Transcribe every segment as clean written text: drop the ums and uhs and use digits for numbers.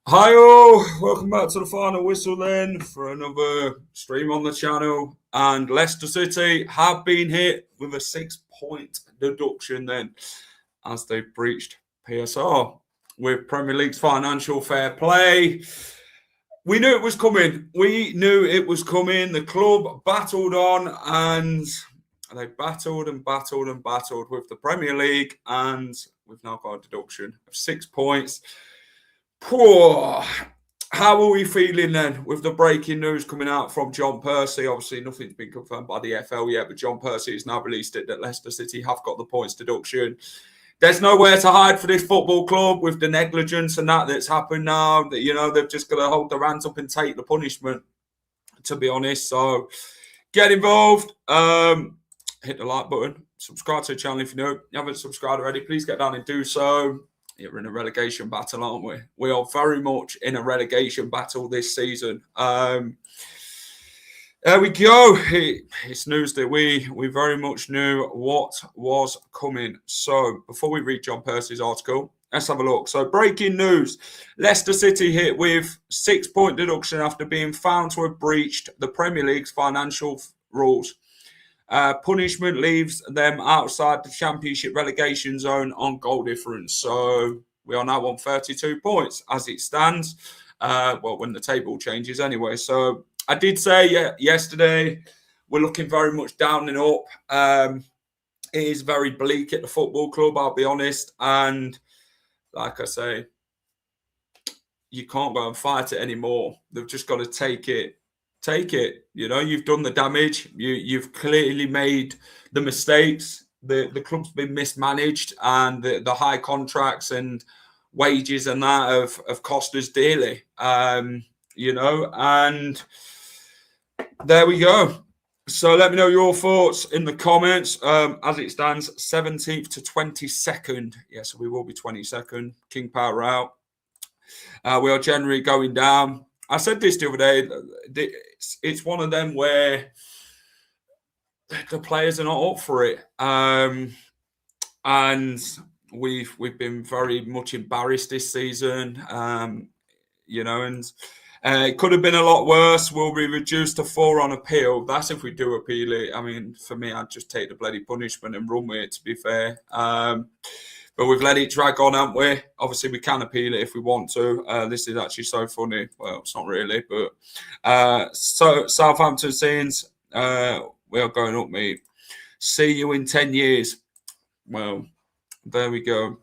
Hi all, welcome back to the final whistle then for another stream on the channel. And Leicester City have been hit with a 6-point deduction then as they breached PSR with Premier League's financial fair play. We knew it was coming. The club battled on and they battled with the Premier League, and we've now got a deduction of 6 points. Poor. How are we feeling then with the breaking news coming out from John Percy? Obviously, nothing's been confirmed by the FL yet, but John Percy has now released it that Leicester City have got the points deduction. There's nowhere to hide for this football club with the negligence and that's happened now. That they've just got to hold their hands up and take the punishment, to be honest. So get involved. Hit the like button. Subscribe to the channel if you haven't subscribed already. Please get down and do so. We're in a relegation battle, aren't we? We are very much in a relegation battle this season. There we go. It's news that we very much knew what was coming. So before we read John Percy's article, let's have a look. So breaking news. Leicester City hit with 6-point deduction after being found to have breached the Premier League's financial rules. Punishment leaves them outside the Championship relegation zone on goal difference. So we are now on 32 points as it stands. When the table changes anyway. So I did say yesterday we're looking very much down and up. It is very bleak at the football club, I'll be honest. And like I say, you can't go and fight it anymore. They've just got to take it. You've done the damage. You've clearly made the mistakes. The club's been mismanaged, and the high contracts and wages and that have cost us dearly. And there we go. So let me know your thoughts in the comments. As it stands, 17th to 22nd. Yes, we will be 22nd. King Power out. We are generally going down. I said this the other day. It's one of them where the players are not up for it, and we've been very much embarrassed this season. And it could have been a lot worse. We'll be reduced to 4 on appeal. That's if we do appeal it. I mean, for me, I'd just take the bloody punishment and run with it, to be fair. But we've let it drag on, haven't we? Obviously, we can appeal it if we want to. This is actually so funny. Well, it's not really, but so Southampton Saints, we are going up, mate. See you in 10 years. Well, there we go.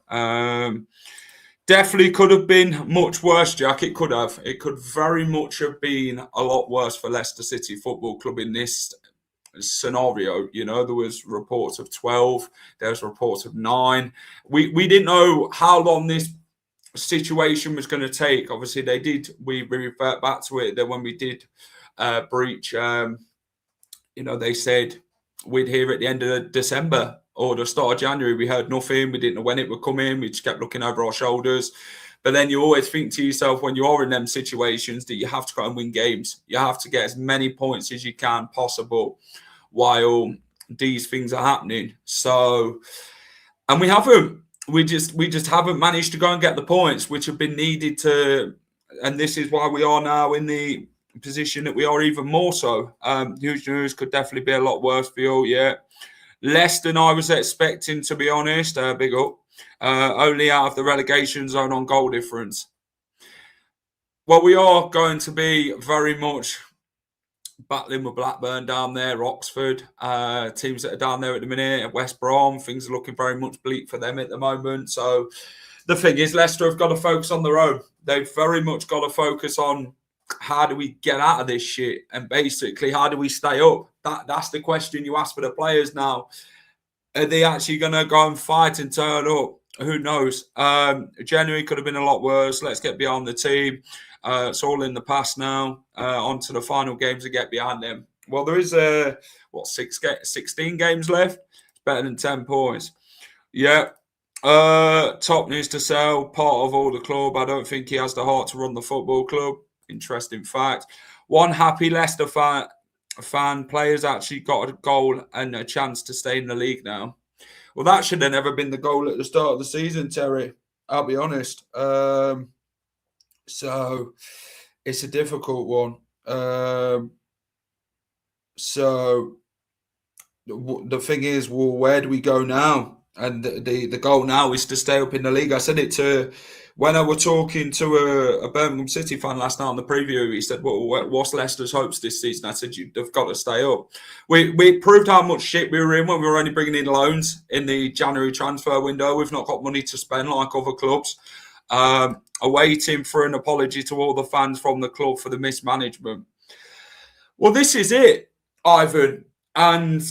Definitely could have been much worse, Jack. It could have. It could very much have been a lot worse for Leicester City Football Club in this scenario. There was reports of 12, there was reports of 9. We didn't know how long this situation was going to take. Obviously we revert back to it that when we did breach, they said we'd hear at the end of December or the start of January. We heard nothing. We didn't know when it would come in. We just kept looking over our shoulders. But then you always think to yourself when you are in them situations that you have to go and win games. You have to get as many points as you can possible while these things are happening. So, and we haven't. We just haven't managed to go and get the points which have been needed to. And this is why we are now in the position that we are even more so. Huge news, could definitely be a lot worse for you. Yeah. Less than I was expecting, to be honest. Big up. Only out of the relegation zone on goal difference. Well, we are going to be very much battling with Blackburn down there, Oxford, teams that are down there at the minute, at West Brom. Things are looking very much bleak for them at the moment. So the thing is, Leicester have got to focus on their own. They've very much got to focus on how do we get out of this shit, and basically how do we stay up. That's the question you ask for the players now. Are they actually going to go and fight and turn up? who knows? January could have been a lot worse. Let's get behind the team. It's all in the past now. On to the final games and get behind them. Well, there is 16 games left. It's better than 10 points. Yeah. Top news to sell. Part of all the club. I don't think he has the heart to run the football club. Interesting fact. One happy Leicester fan players actually got a goal and a chance to stay in the league now. Well, that should have never been the goal at the start of the season, Terry. I'll be honest. So it's a difficult one. So the thing is, well, where do we go now? And the goal now is to stay up in the league. I said it to when I was talking to a Birmingham City fan last night on the preview. He said, "Well, what's Leicester's hopes this season?" I said, "They've got to stay up." We proved how much shit we were in when we were only bringing in loans in the January transfer window. We've not got money to spend like other clubs. Awaiting for an apology to all the fans from the club for the mismanagement. Well, this is it, Ivan, and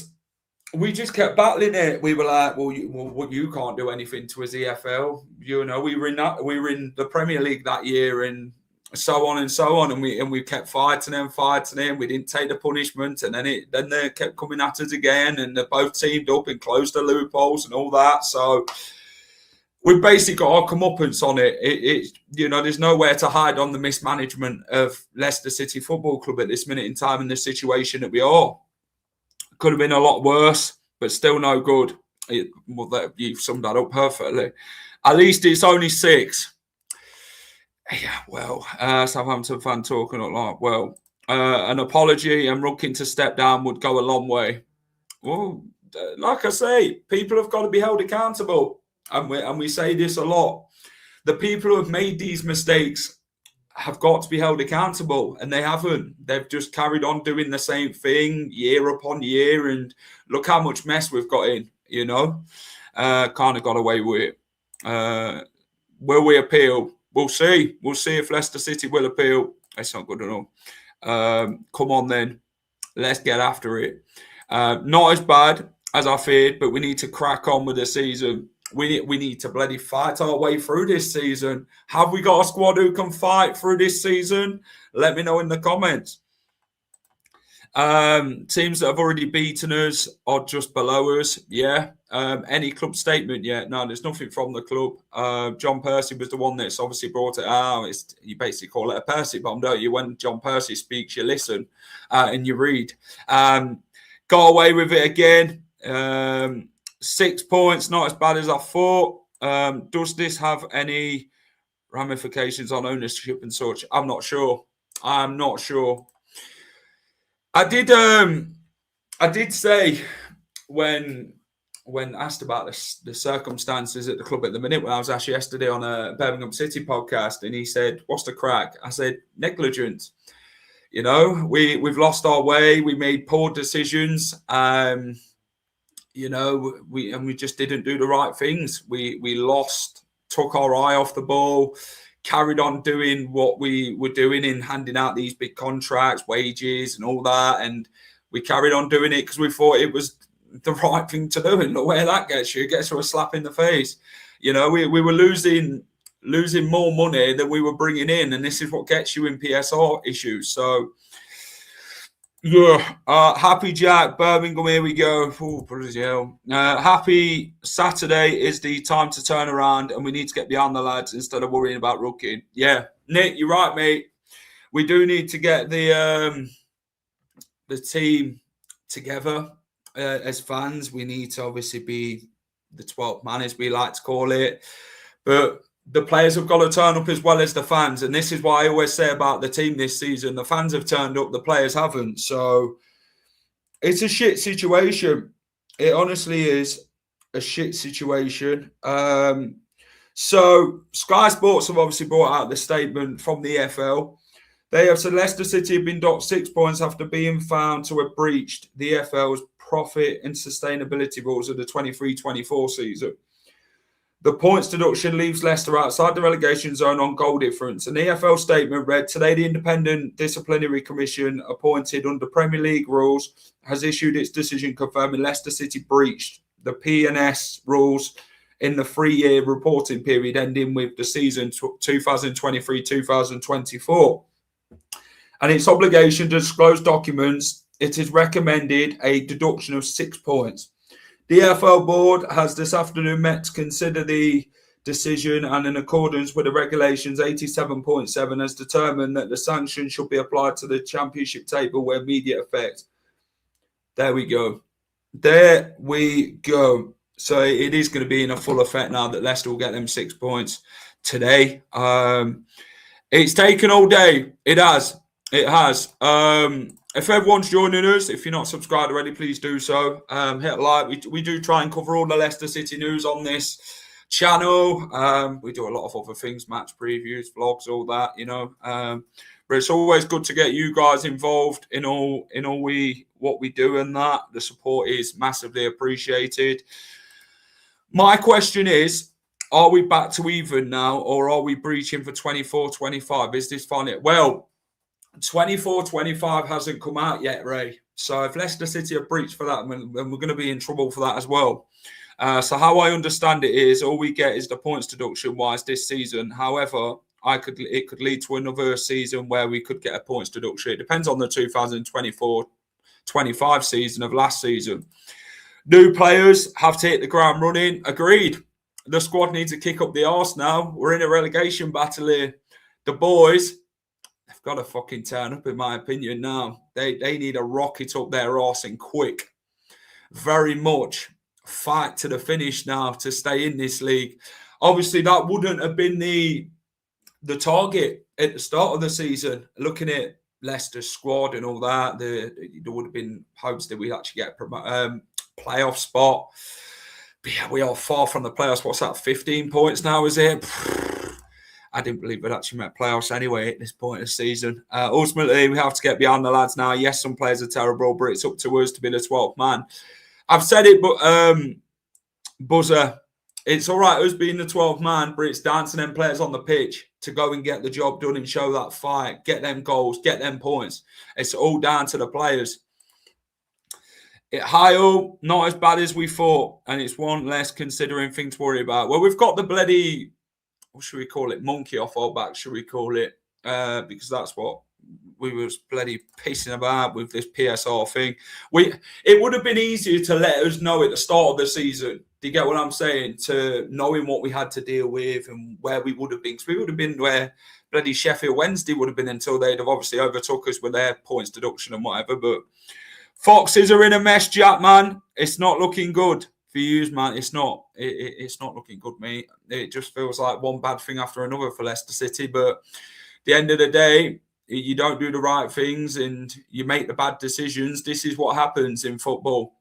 we just kept battling it. We were like, well, you can't do anything to us, EFL. You know, we were in the Premier League that year, and so on and so on. And we kept fighting them. We didn't take the punishment, and then they kept coming at us again, and they both teamed up and closed the loopholes and all that. So we've basically got our comeuppance on it. There's nowhere to hide on the mismanagement of Leicester City Football Club at this minute in time in the situation that we are. Could have been a lot worse, but still no good. You've summed that up perfectly. At least it's only 6. Yeah, well, Southampton fan talking a lot. Well, an apology and looking to step down would go a long way. Well, like I say, people have got to be held accountable. And we say this a lot. The people who have made these mistakes have got to be held accountable, and they haven't. They've just carried on doing the same thing year upon year, and look how much mess we've got in, kind of got away with it. Will we appeal? We'll see. We'll see if Leicester City will appeal. That's not good enough. Come on then. Let's get after it. Not as bad as I feared, but we need to crack on with the season. We need to bloody fight our way through this season. Have we got a squad who can fight through this season? Let me know in the comments. Teams that have already beaten us are just below us. Yeah. Any club statement yet? No, there's nothing from the club. John Percy was the one that's obviously brought it out. You basically call it a Percy bomb, don't you? When John Percy speaks, you listen and you read. Got away with it again. 6 points, not as bad as I thought. Does this have any ramifications on ownership and such? I'm not sure. I did say when asked about the circumstances at the club at the minute, when I was asked yesterday on a Birmingham City podcast, and he said, "What's the crack?" I said, "Negligence." We've lost our way. We made poor decisions. We just didn't do the right things. We took our eye off the ball, carried on doing what we were doing in handing out these big contracts, wages and all that. And we carried on doing it because we thought it was the right thing to do. And look where that gets you. It gets you a slap in the face. We were losing more money than we were bringing in. And this is what gets you in PSR issues. So, yeah, happy Jack, Birmingham, here we go. Oh, bloody hell. Happy Saturday is the time to turn around, and we need to get behind the lads instead of worrying about rookie. Yeah, Nick, you're right, mate. We do need to get the team together as fans. We need to obviously be the 12th man, as we like to call it. But the players have got to turn up as well as the fans. And this is what I always say about the team this season. The fans have turned up, the players haven't. So it's a shit situation. It honestly is a shit situation. So Sky Sports have obviously brought out the statement from the EFL. They have said Leicester City have been docked 6 points after being found to have breached the EFL's profit and sustainability rules of the 23-24 season. The points deduction leaves Leicester outside the relegation zone on goal difference. An EFL statement read, "Today the Independent Disciplinary Commission, appointed under Premier League rules, has issued its decision confirming Leicester City breached the P&S rules in the 3-year reporting period ending with the season 2023-2024. And its obligation to disclose documents, it is recommended a deduction of 6 points. The EFL board has this afternoon met to consider the decision, and in accordance with the regulations 87.7 has determined that the sanction should be applied to the championship table with immediate effect. There we go. There we go. So it is going to be in a full effect now that Leicester will get them 6 points today. It's taken all day. It has. It has. If everyone's joining us, if you're not subscribed already, please do so. Hit a like. We do try and cover all the Leicester City news on this channel. We do a lot of other things, match previews, vlogs, all that, but it's always good to get you guys involved in all what we do, and that the support is massively appreciated. My question is, are we back to even now, or are we breaching for 24-25? Is this funny? Well, 24-25 hasn't come out yet, Ray. So if Leicester City have breached for that, then we're going to be in trouble for that as well. So how I understand it is, all we get is the points deduction wise this season. However, it could lead to another season where we could get a points deduction. It depends on the 2024-25 season of last season. New players have to hit the ground running. Agreed. The squad needs to kick up the arse now. We're in a relegation battle here. The boys, they've got to fucking turn up, in my opinion, now. They need to rocket up their arse and quick. Very much fight to the finish now to stay in this league. Obviously, that wouldn't have been the target at the start of the season. Looking at Leicester's squad and all that, there would have been hopes that we'd actually get a playoff spot. But yeah, we are far from the playoffs. What's that, 15 points now, is it? I didn't believe we'd actually make playoffs anyway at this point of the season. Ultimately, we have to get behind the lads now. Yes, some players are terrible, but it's up to us to be the 12th man. I've said it, but Buzzer, it's all right us being the 12th man, but it's down to them players on the pitch to go and get the job done and show that fight, get them goals, get them points. It's all down to the players. High up, not as bad as we thought, and it's one less considering thing to worry about. Well, we've got the bloody, what should we call it, monkey off our back, should we call it, because that's what we was bloody pissing about with this PSR thing. It would have been easier to let us know at the start of the season. Do you get what I'm saying? To knowing what we had to deal with and where we would have been. Because we would have been where bloody Sheffield Wednesday would have been until they'd have obviously overtook us with their points deduction and whatever. But Foxes are in a mess, Jack, man. It's not looking good for you, man. It's not. It's not looking good, mate. It just feels like one bad thing after another for Leicester City. But at the end of the day, you don't do the right things and you make the bad decisions. This is what happens in football.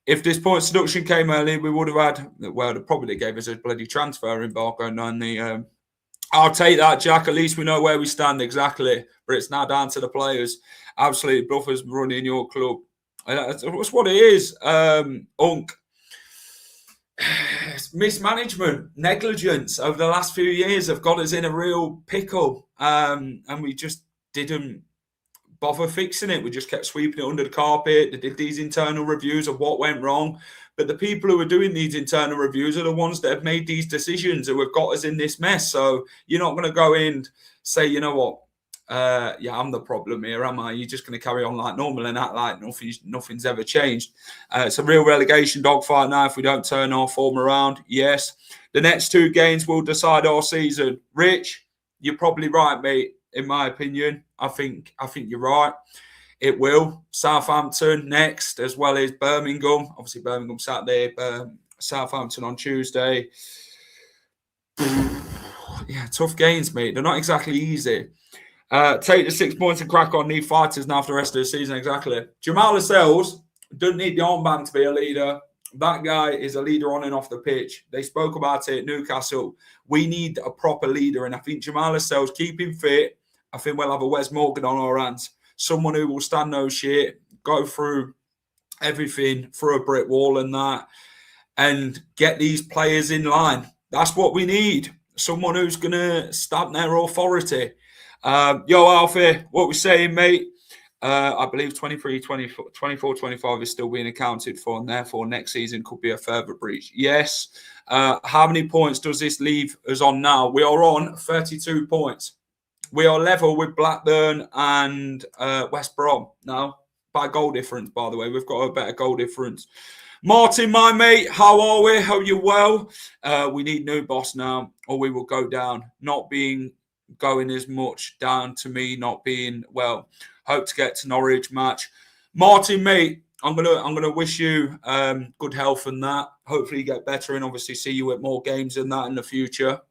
If this points deduction came early, we would have had, well, they probably gave us a bloody transfer embargo on the. I'll take that, Jack. At least we know where we stand exactly. But it's now down to the players. Absolutely, bluffers running your club. That's what it is. Unk. Mismanagement, negligence over the last few years have got us in a real pickle, and we just didn't bother fixing it. We just kept sweeping it under the carpet. They did these internal reviews of what went wrong, but the people who are doing these internal reviews are the ones that have made these decisions, who have got us in this mess. So you're not going to go in and say, you know what, I'm the problem here, am I? You're just going to carry on like normal and act like nothing's ever changed. It's a real relegation dogfight now if we don't turn our form around. Yes, the next 2 games will decide our season. Rich, you're probably right, mate. In my opinion, I think you're right. It will. Southampton next, as well as Birmingham. Obviously, Birmingham Saturday, Southampton on Tuesday. Yeah, tough games, mate. They're not exactly easy. Take the 6 points and crack on. Need fighters now for the rest of the season. Exactly. Jamal Lascelles doesn't need the armband to be a leader. That guy is a leader on and off the pitch. They spoke about it at Newcastle. We need a proper leader, and I think Jamal Lascelles, keep him fit. I think we'll have a Wes Morgan on our hands. Someone who will stand no shit, go through everything, through a brick wall and that, and get these players in line. That's what we need. Someone who's going to stamp their authority. Yo, Alfie, what we saying, mate? I believe 24, 25 is still being accounted for, and therefore next season could be a further breach. Yes. How many points does this leave us on now? We are on 32 points. We are level with Blackburn and West Brom now, by goal difference, by the way. We've got a better goal difference. Martin, my mate, how are we? Hope you're well. We need new boss now, or we will go down. Not being going as much down to me not being well. Hope to get to Norwich match. Martin, mate, I'm gonna wish you good health and that. Hopefully you get better, and obviously see you at more games than that in the future.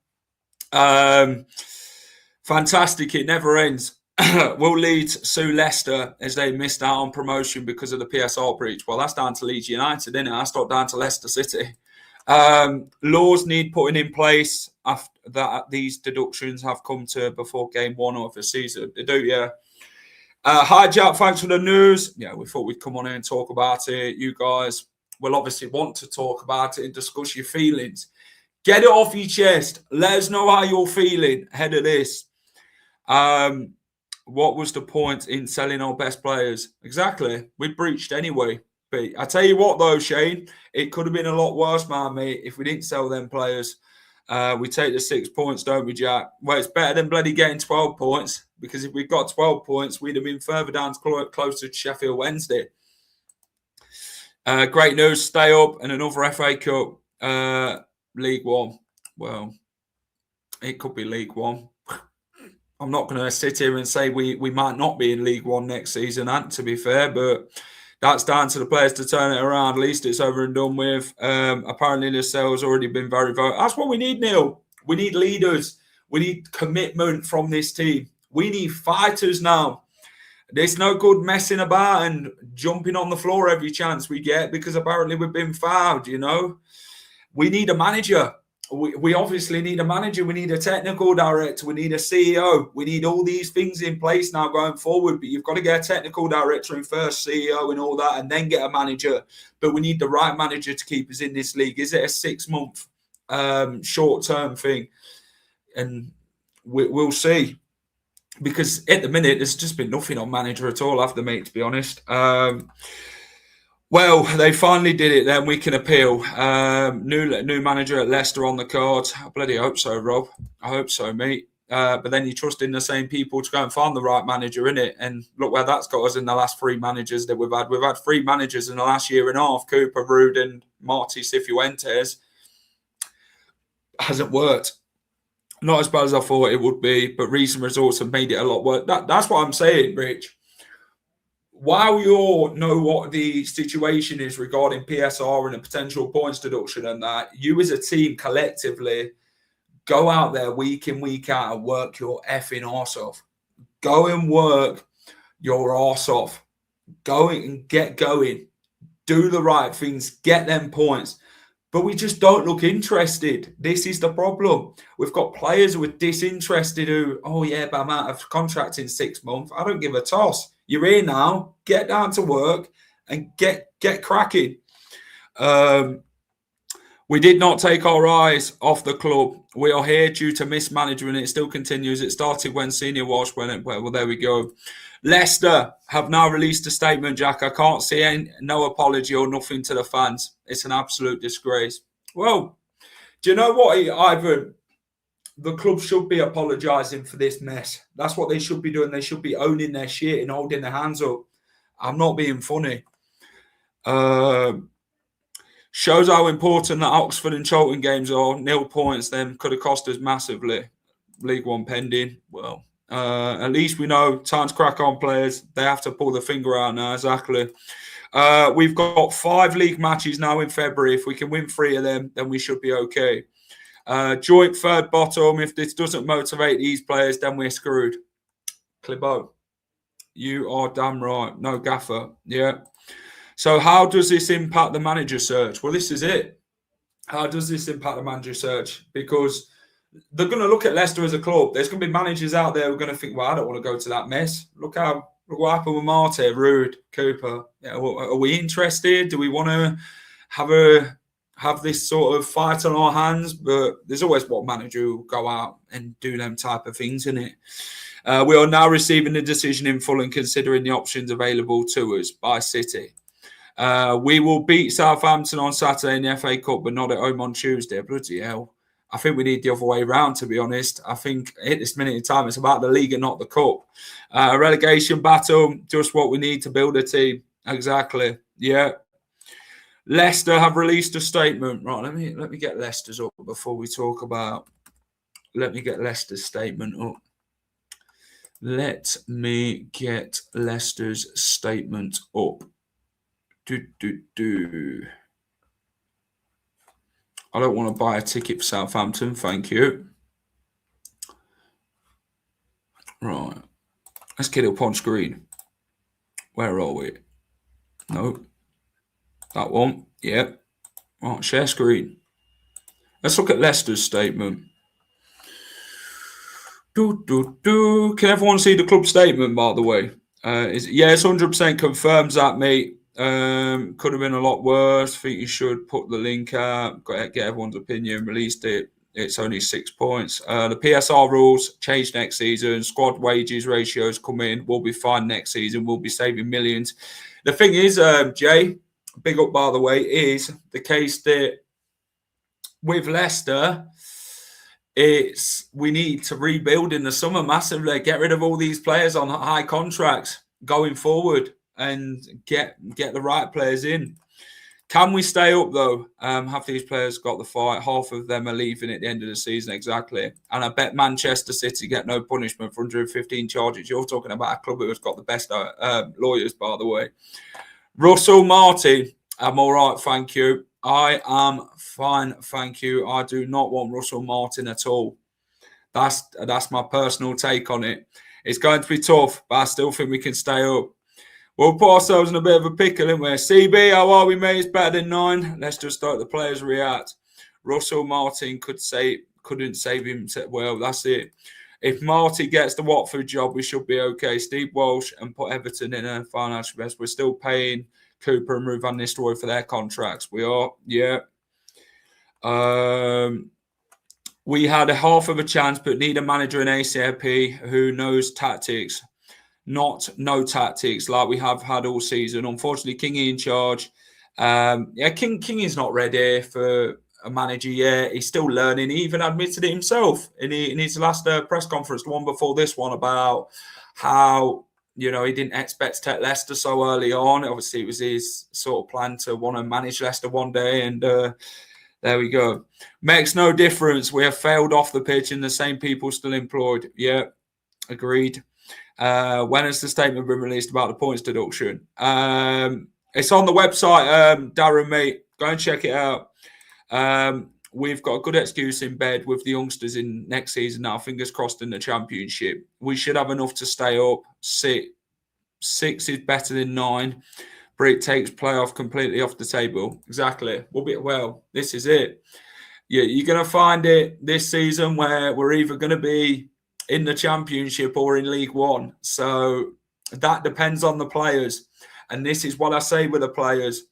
Fantastic, it never ends. Will Leeds sue Leicester as they missed out on promotion because of the PSR breach? Well, that's down to Leeds United, isn't it? That's not down to Leicester City. Laws need putting in place after that these deductions have come to before game 1 of the season. They do, yeah. Hi, Jack. Thanks for the news. Yeah, we thought we'd come on here and talk about it. You guys will obviously want to talk about it and discuss your feelings. Get it off your chest. Let us know how you're feeling ahead of this. What was the point in selling our best players? Exactly. We breached anyway. But I tell you what, though, Shane, it could have been a lot worse, man, mate, if we didn't sell them players. We take the 6 points, don't we, Jack? Well, it's better than bloody getting 12 points, because if we'd got 12 points, we'd have been further down closer to Sheffield Wednesday. Great news, stay up, and another FA Cup, League One. Well, it could be League One. I'm not going to sit here and say we might not be in League One next season, and to be fair, but that's down to the players to turn it around. At least it's over and done with. Apparently the sale's already been very voted. That's what we need, Neil. We need leaders. We need commitment from this team. We need fighters now. There's no good messing about and jumping on the floor every chance we get, because apparently we've been fouled, you know. We need a manager. We obviously need a manager. We need a technical director. We need a CEO. We need all these things in place now going forward. But you've got to get a technical director in first, CEO and all that, and then get a manager. But we need the right manager to keep us in this league. Is it a 6-month short-term thing? And we'll see. Because at the minute, there's just been nothing on manager at all, after mate, to be honest. Well, they finally did it then. We can appeal. New manager at Leicester on the cards. I bloody hope so, Rob. I hope so, mate. But then you trust in the same people to go and find the right manager, innit? And look where that's got us in the last 3 managers that we've had. We've had 3 managers in the last year and a half. Cooper, Rude and Marty Cifuentes. Hasn't worked. Not as bad as I thought it would be, but recent results have made it a lot worse. That's what I'm saying, Rich. While you know what the situation is regarding PSR and a potential points deduction and that, you as a team collectively go out there week in, week out and work your effing arse off. Go and work your arse off. Go and get going. Do the right things. Get them points. But we just don't look interested. This is the problem. We've got players who are disinterested who, oh yeah, but I'm out of contract in 6 months. I don't give a toss. You're here now. Get down to work and get cracking. We did not take our eyes off the club. We are here due to mismanagement. It still continues. It started when Senior Walsh went. Well, there we go. Leicester have now released a statement, Jack. I can't see no apology or nothing to the fans. It's an absolute disgrace. Well, do you know what, Ivan? The club should be apologising for this mess. That's what they should be doing. They should be owning their shit and holding their hands up. I'm not being funny. Shows how important that Oxford and Charlton games are. 0 points then could have cost us massively. League One pending. Well, at least we know time to crack on, players. They have to pull the finger out now, exactly. We've got 5 league matches now in February. If we can win 3 of them, then we should be okay. Joint third bottom. If this doesn't motivate these players, then we're screwed. Clibo, you are damn right. No gaffer. Yeah. So how does this impact the manager search? Well, this is it. How does this impact the manager search? Because they're going to look at Leicester as a club. There's going to be managers out there who are going to think, well, I don't want to go to that mess. Look what happened with Marte, Rude, Cooper. Yeah, are we interested? Do we want to have this sort of fight on our hands? But there's always one manager who will go out and do them type of things, isn't it? We are now receiving the decision in full and considering the options available to us by City. We will beat Southampton on Saturday in the FA Cup, but not at home on Tuesday. Bloody hell. I think we need the other way around, to be honest. I think at this minute in time, it's about the league and not the cup. Relegation battle, just what we need to build a team. Exactly. Yeah. Leicester have released a statement. Right, let me get Leicester's up before we talk about. Let me get Leicester's statement up. Let me get Leicester's statement up. I don't want to buy a ticket for Southampton, thank you. Right. Let's get it up on screen. Where are we? No. That one. Yep. Right, share screen. Let's look at Leicester's statement. Can everyone see the club statement, by the way? It's 100% confirms that, mate. Could have been a lot worse. I think you should put the link out, get everyone's opinion, released it. It's only 6 points. The PSR rules change next season. Squad wages ratios come in. We'll be fine next season. We'll be saving millions. The thing is, Jay, big up, by the way, is the case that with Leicester, we need to rebuild in the summer massively. Get rid of all these players on high contracts going forward and get the right players in. Can we stay up, though? Have these players got the fight? Half of them are leaving at the end of the season, exactly. And I bet Manchester City get no punishment for 115 charges. You're talking about a club who has got the best lawyers, by the way. Russell Martin, I'm all right, thank you. I am fine, thank you. I do not want Russell Martin at all. That's my personal take on it. It's going to be tough, but I still think we can stay up. We'll put ourselves in a bit of a pickle, isn't we? CB, how are we, mate? It's better than 9. Let's just start the players react. Russell Martin couldn't save him. Well, that's it. If Marty gets the Watford job, we should be okay. Steve Walsh and put Everton in a financial mess. We're still paying Cooper and Ruud van Nistelrooy for their contracts. We are, yeah. We had a half of a chance, but need a manager in ACAP who knows tactics. Not no tactics like we have had all season. Unfortunately, Kingy in charge. King is not ready for a manager yet. He's still learning. He even admitted it himself in his last press conference, the one before this one, about how he didn't expect to take Leicester so early on. Obviously, it was his sort of plan to want to manage Leicester one day, and there we go. Makes no difference. We have failed off the pitch, and the same people still employed. Yeah, agreed. When has the statement been released about the points deduction? It's on the website, Darren, mate. Go and check it out. We've got a good excuse in bed with the youngsters in next season now. Fingers crossed in the Championship. We should have enough to stay up. 6 is better than 9. But it takes playoff completely off the table. Exactly. Well, this is it. Yeah, you're going to find it this season where we're either going to be in the Championship or in League One. So that depends on the players. And this is what I say with the players.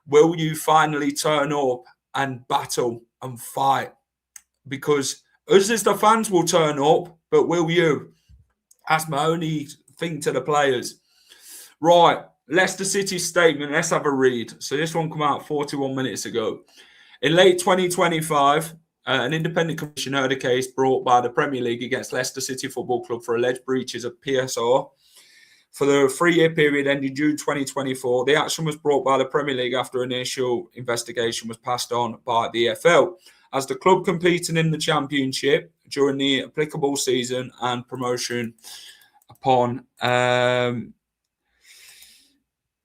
Will you finally turn up and battle and fight? Because us as the fans will turn up, but will you? That's my only thing to the players. Right, Leicester City statement. Let's have a read. So this one came out 41 minutes ago. In late 2025, an independent commission heard a case brought by the Premier League against Leicester City Football Club for alleged breaches of PSR. For the 3-year period ending June 2024, the action was brought by the Premier League after an initial investigation was passed on by the EFL. As the club competing in the Championship during the applicable season and promotion upon...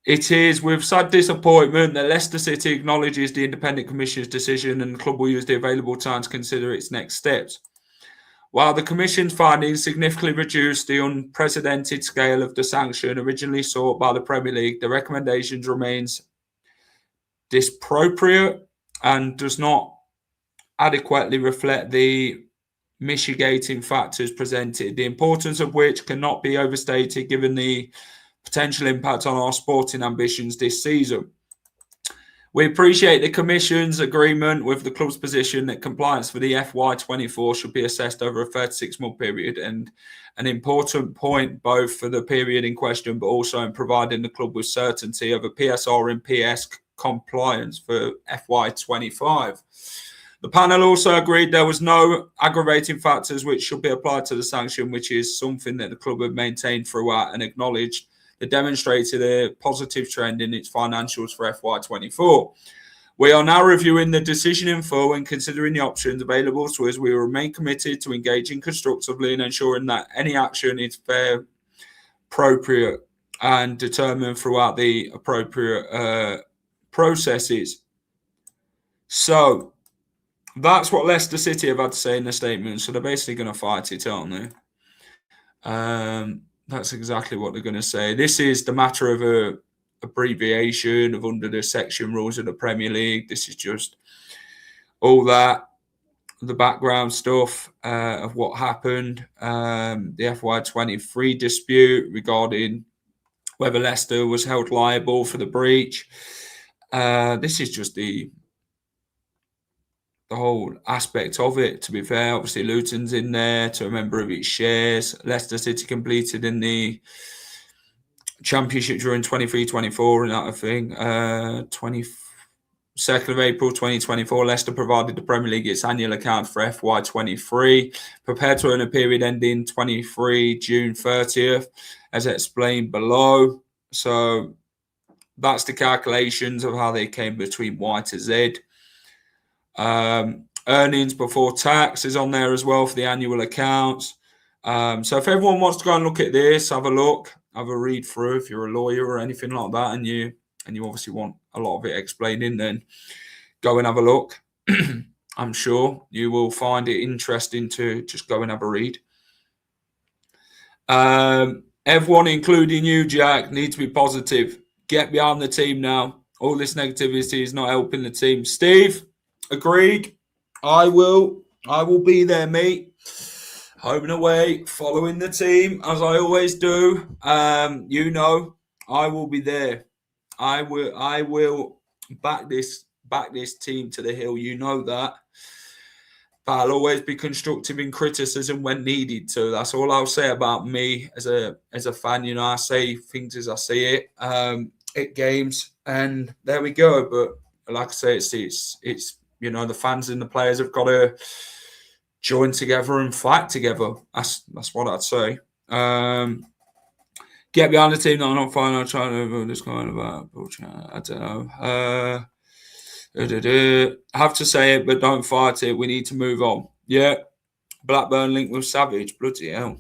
It is with sad disappointment that Leicester City acknowledges the independent commission's decision and the club will use the available time to consider its next steps. While the commission's findings significantly reduced the unprecedented scale of the sanction originally sought by the Premier League, the recommendations remains disappropriate and does not adequately reflect the mitigating factors presented, the importance of which cannot be overstated given the potential impact on our sporting ambitions this season. We appreciate the Commission's agreement with the club's position that compliance for the FY24 should be assessed over a 36-month period, and an important point both for the period in question but also in providing the club with certainty of a PSR and PS compliance for FY25. The panel also agreed there was no aggravating factors which should be applied to the sanction, which is something that the club have maintained throughout, and acknowledged that demonstrated a positive trend in its financials for FY24. We are now reviewing the decision in full and considering the options available to us. We remain committed to engaging constructively and ensuring that any action is fair, appropriate, and determined throughout the appropriate processes. So that's what Leicester City have had to say in the statement. So they're basically going to fight it, aren't they? That's exactly what they're going to say. This is the matter of a abbreviation of under the section rules of the Premier League. This is just all that, the background stuff of what happened. The FY23 dispute regarding whether Leicester was held liable for the breach. This is just the whole aspect of it, to be fair. Obviously, Luton's in there to a member of its shares. Leicester City completed in the Championship during 23-24 and that thing. 22nd of April 2024, Leicester provided the Premier League its annual account for FY23, prepared to earn a period ending 23 June 30th, as explained below. So that's the calculations of how they came between Y to Z. Earnings before tax is on there as well for the annual accounts. So if everyone wants to go and look at this, have a look, have a read through. If you're a lawyer or anything like that, and you obviously want a lot of it explaining, then go and have a look. I'm sure you will find it interesting to just go and have a read. Everyone, including you, Jack, needs to be positive. Get behind the team now. All this negativity is not helping the team. Steve, agreed. I will be there, mate. Home and away, following the team as I always do. You know, I will be there. I will back this team to the hill. You know that. But I'll always be constructive in criticism when needed to. That's all I'll say about me as a fan. You know, I say things as I see it at games, and there we go. But like I say, it's you know, the fans and the players have got to join together and fight together. That's what I'd say. Get behind the team that are not fine. I'm trying to this kind of I don't know. I have to say it, but don't fight it. We need to move on. Yeah. Blackburn linked with Savage. Bloody hell.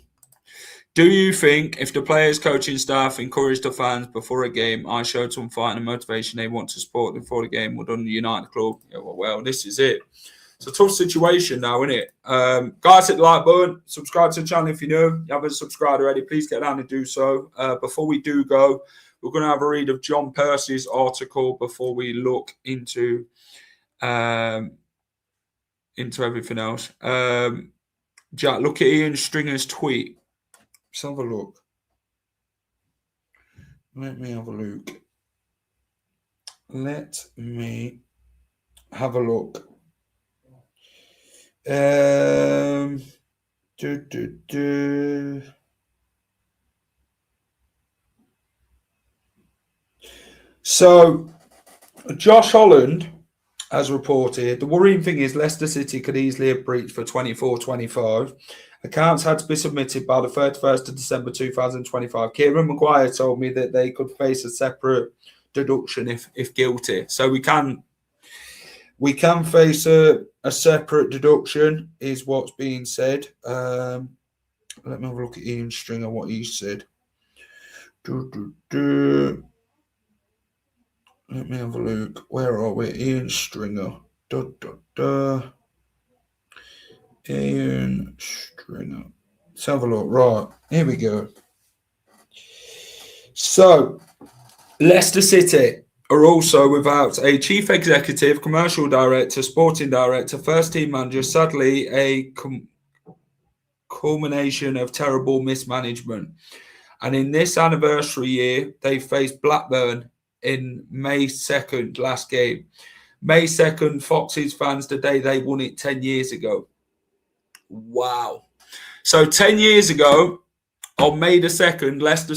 Do you think if the players, coaching staff encouraged the fans before a game, I showed some fight and motivation they want to support before the game, would unite the club? Yeah, well, this is it. It's a tough situation now, isn't it? Guys, hit the like button. Subscribe to the channel if you're new. You haven't subscribed already, please get down and do so. Before we do go, we're going to have a read of John Percy's article before we look into everything else. Jack, look at Ian Stringer's tweet. Let's have a look. Let me have a look. Let me have a look. So, Josh Holland has reported, the worrying thing is Leicester City could easily have breached for 24-25. Accounts had to be submitted by the 31st of December 2025. Kieran Maguire told me that they could face a separate deduction if guilty. So we can face a separate deduction, is what's being said. Let me have a look at Ian Stringer, what he said. Let me have a look. Where are we? Ian Stringer. Ian Stringer. Let's have a look. Right, here we go. So, Leicester City are also without a chief executive, commercial director, sporting director, first team manager. Sadly, a culmination of terrible mismanagement. And in this anniversary year, they faced Blackburn in May 2nd, last game. May 2nd, Foxes fans, the day they won it 10 years ago. Wow. So 10 years ago, on May the 2nd, Leicester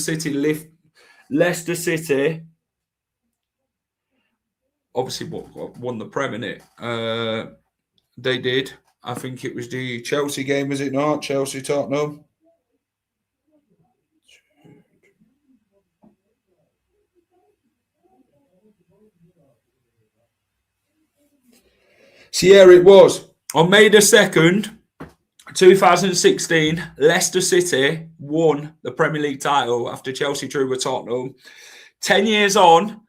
City obviously won the Prem, innit? They did. I think it was the Chelsea game, was it not? Chelsea-Tottenham. So yeah, it was. On May the 2nd, 2016, Leicester City won the Premier League title after Chelsea drew with Tottenham. 10 years on,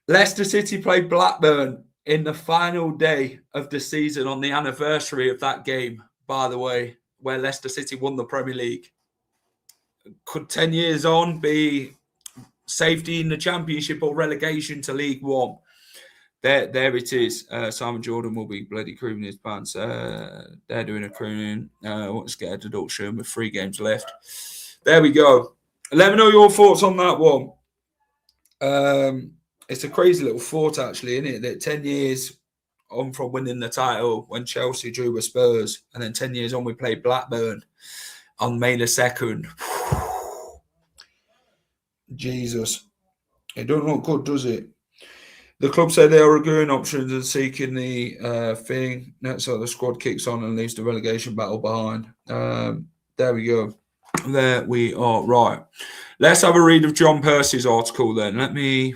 Leicester City played Blackburn in the final day of the season on the anniversary of that game, by the way, where Leicester City won the Premier League. Could 10 years on be safety in the Championship or relegation to League One? There it is. Simon Jordan will be bloody crooning his pants. They're doing a crooning. Let's get a deduction with 3 games left. There we go. Let me know your thoughts on that one. It's a crazy little thought, actually, isn't it? That 10 years on from winning the title when Chelsea drew with Spurs, and then 10 years on we played Blackburn on May the 2nd. Jesus. It don't look good, does it? The club said they are reviewing options and seeking the thing. That's how the squad kicks on and leaves the relegation battle behind. There we go. There we are. Right. Let's have a read of John Percy's article then. Let me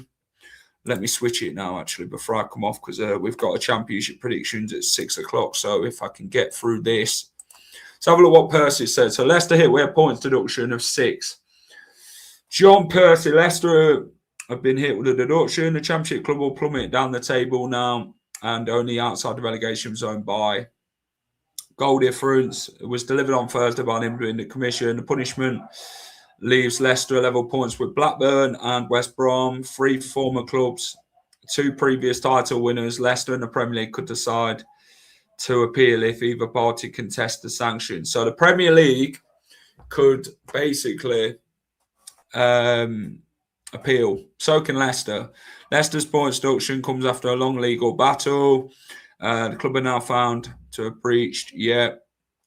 switch it now, actually, before I come off, because we've got a championship predictions at 6 o'clock. So if I can get through this. Let's have a look what Percy said. So Leicester hit with a points deduction of 6. John Percy, Leicester have been hit with a deduction. The Championship club will plummet down the table now and only outside the relegation zone by goal difference. It was delivered on Thursday by him doing the commission. The punishment leaves Leicester level points with Blackburn and West Brom, 3 former clubs, 2 previous title winners. Leicester and the Premier League could decide to appeal if either party contests the sanction. So the Premier League could basically appeal. So can Leicester. Leicester's points deduction comes after a long legal battle. The club are now found to have breached.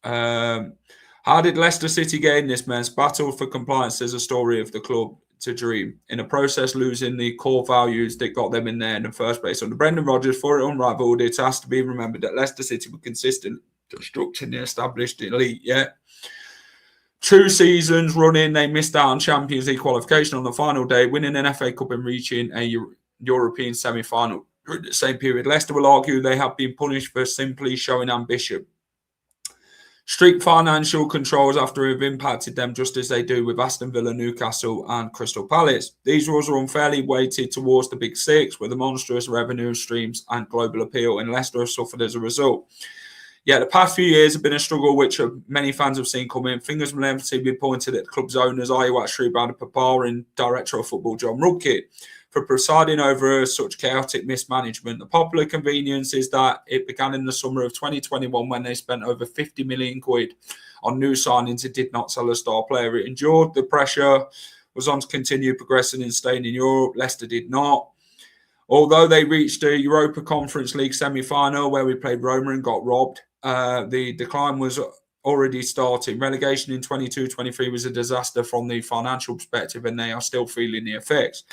How did Leicester City gain this mess? Battle for compliance is a story of the club to dream. In a process, losing the core values that got them in there in the first place. Under Brendan Rodgers, for it unravelled, it has to be remembered that Leicester City were consistent, destructing the established elite. 2 seasons running, they missed out on Champions League qualification on the final day, winning an FA Cup and reaching a European semi-final. During the same period, Leicester will argue they have been punished for simply showing ambition. Strict financial controls after have impacted them just as they do with Aston Villa, Newcastle and Crystal Palace. These rules are unfairly weighted towards the Big Six with the monstrous revenue streams and global appeal, and Leicester have suffered as a result. The past few years have been a struggle which many fans have seen coming. Fingers will inevitably be pointed at the club's owners, Ayuat Shriband Papa and Director of Football John Rudkit, for presiding over such chaotic mismanagement. The popular convenience is that it began in the summer of 2021 when they spent over 50 million quid on new signings and did not sell a star player. It endured the pressure, was on to continue progressing and staying in Europe. Leicester did not. Although they reached a Europa Conference League semi-final where we played Roma and got robbed, the decline was already starting. Relegation in 22-23 was a disaster from the financial perspective, and they are still feeling the effects.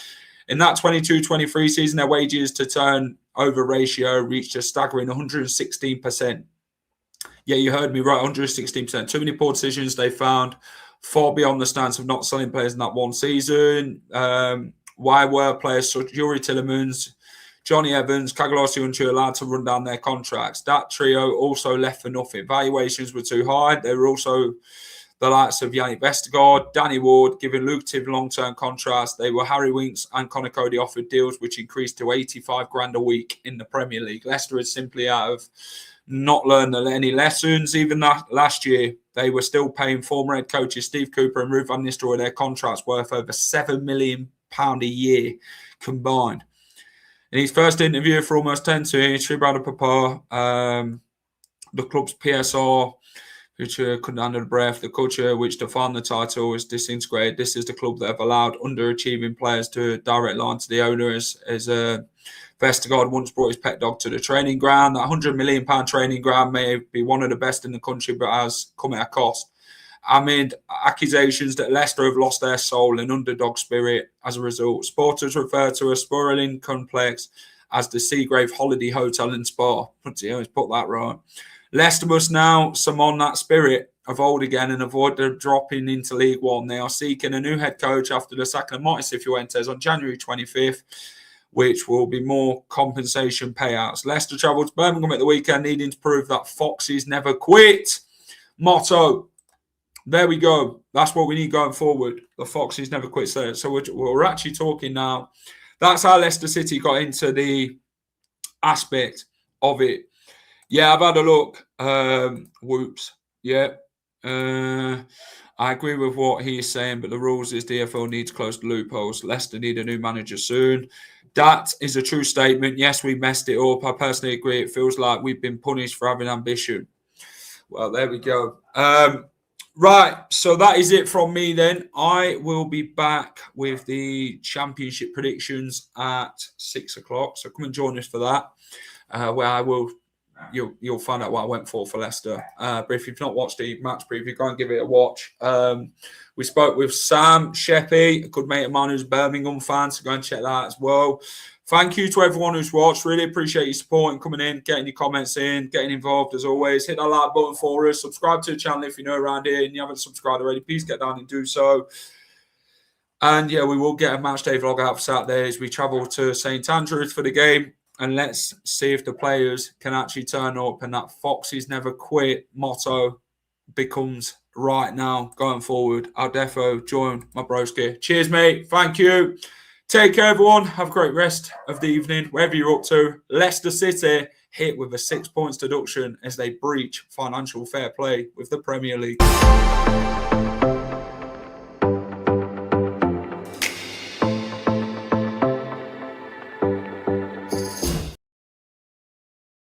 In that 22-23 season, their wages to turnover ratio reached a staggering 116%. Yeah, you heard me right, 116%. Too many poor decisions they found, far beyond the stance of not selling players in that one season. Why were players such Yuri Tillemans, Johnny Evans, Cagliostro and Unchu allowed to run down their contracts? That trio also left for nothing. Valuations were too high. They were also the likes of Yannick Vestergaard, Danny Ward, giving lucrative long-term contracts. They were Harry Winks and Conor Cody offered deals which increased to 85 grand a week in the Premier League. Leicester is simply out of not learned any lessons. Even that last year, they were still paying former head coaches Steve Cooper and Ruud van Nistelrooy their contracts worth over £7 million a year combined. In his first interview for almost 10 to Shriband Papa, the club's PSR which couldn't handle the breath. The culture which defined the title is disintegrated. This is the club that have allowed underachieving players to direct line to the owners. As Vestergaard once brought his pet dog to the training ground. That £100 million training ground may be one of the best in the country, but has come at a cost. I mean, accusations that Leicester have lost their soul and underdog spirit as a result. Supporters refer to a sprawling complex as the Seagrave Holiday Hotel and Spa. Let's put that right. Leicester must now summon that spirit of old again and avoid the dropping into League One. They are seeking a new head coach after the sacking of Martin Cifuentes on January 25th, which will be more compensation payouts. Leicester travelled to Birmingham at the weekend, needing to prove that Foxes never quit. Motto. There we go. That's what we need going forward. The Foxes never quit. So we're actually talking now. That's how Leicester City got into the aspect of it. Yeah, I've had a look. Whoops. Yeah. I agree with what he's saying, but the rules is DFL needs to close the loopholes. Leicester need a new manager soon. That is a true statement. Yes, we messed it up. I personally agree. It feels like we've been punished for having ambition. Well, there we go. Right, so that is it from me then. I will be back with the championship predictions at 6 o'clock. So come and join us for that, where I will... You'll find out what I went for Leicester. But if you've not watched the match preview, go and give it a watch. We spoke with Sam Sheppy, a good mate of mine who's a Birmingham fan, so go and check that as well. Thank you to everyone who's watched. Really appreciate your support and coming in, getting your comments in, getting involved as always. Hit that like button for us. Subscribe to the channel if you're new around here and you haven't subscribed already. Please get down and do so. And yeah, we will get a match day vlog out for Saturday as we travel to St Andrews for the game. And let's see if the players can actually turn up and that Foxes never quit motto becomes right now going forward. I'll defo join my broski. Cheers, mate. Thank you. Take care, everyone. Have a great rest of the evening, wherever you're up to. Leicester City hit with a 6 points deduction as they breach financial fair play with the Premier League.